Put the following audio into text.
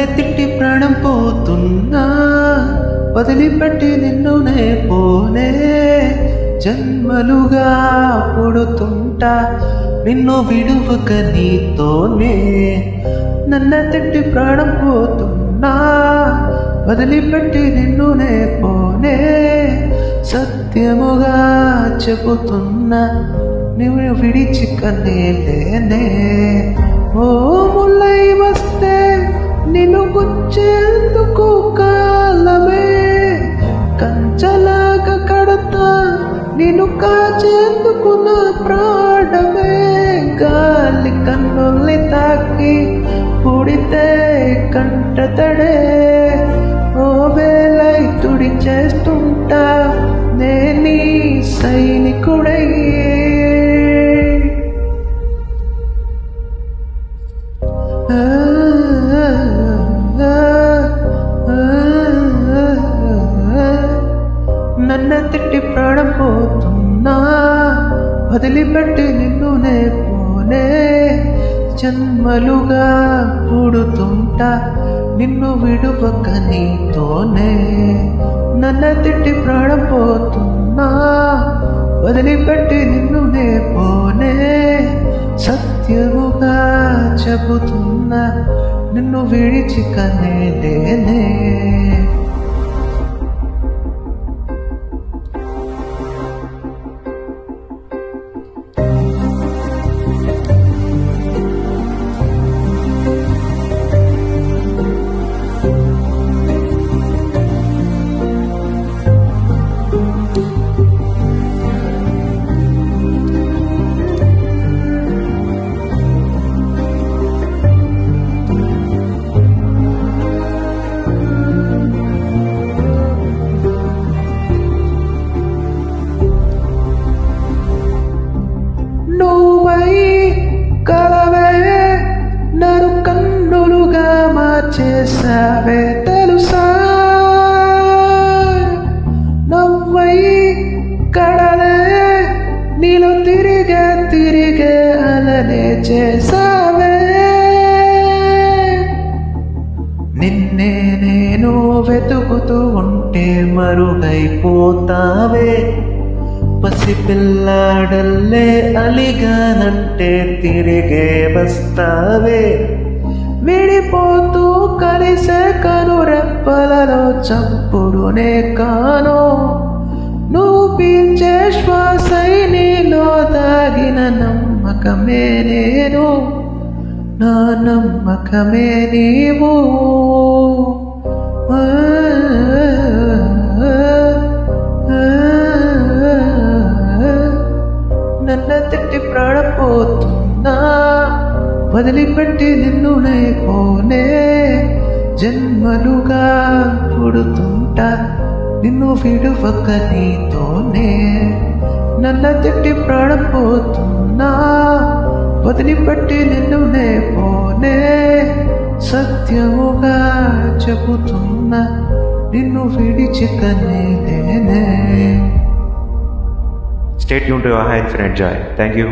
నన్నే తిట్టి ప్రాణం పోతున్నా, వదిలిపెట్టి నిన్నునే పోనే. జన్మలుగా పుడుతుంటా నిన్ను విడువక నీతోనే. నన్నే తిట్టి ప్రాణం పోతున్నా, వదిలిపెట్టి నిన్నునే పోనే. సత్యముగా చెబుతున్నా నువ్వు విడిచికనే లేనే. ఓ ముల్లై వస్తే నిన్ను గుచ్చేందుకు కాలమే, కంచలాగా కడతా నిన్ను కాచేందుకు నా ప్రాణమే. గాలి కన్నుల్ని తాకి పుడితే కంటతడే, ఓ వేలై తుడి చేస్తుంటా నేనీ సైనికుడై. నన్ను తిట్టి ప్రాణం పోతున్నా, వదిలిపెట్టి నిన్నునే పోనే. జన్మలుగా పుడుతుంటా నిన్ను విడువక నీతోనే. నన్ను తిట్టి ప్రాణం పోతున్నా, వదిలిపెట్టి నిన్నునే పోనే. సత్యముగా చెబుతున్నా నిన్ను విడిచికనే లేనే. నన్ను కన్నులుగా మార్చేసావే తెలుసా. నవ్వై కడలే నీలో తిరిగే తిరిగే అలనే చేసావే. నిన్నే నేను వెతుకుతూ ఉంటే మరుగైపోతావే. పసిపిల్లాడల్లే అలిగానంటే తిరిగే వస్తావే. విడిపోతూ కలిసే కనురెప్పలలో చప్పుడునే కాను. నువ్వు పీల్చే శ్వాసై నీలో దాగిన నమ్మకమే నేను, నా నమ్మకమే నీవు. నన్ను తిట్టి ప్రాణం పోతున్నా, వదిలిపెట్టి నిన్నునే పోనే. జన్మలుగా పుడుతుంటా నిన్ను విడువక నీతోనే. నన్ను తిట్టి ప్రాణం పోతున్నా, వదిలిపెట్టి నిన్నునే పోనే. సత్యముగా చెబుతున్నా నిన్ను విడిచికనే లేనే. Stay tuned to Aha Infinite Joy. Thank you.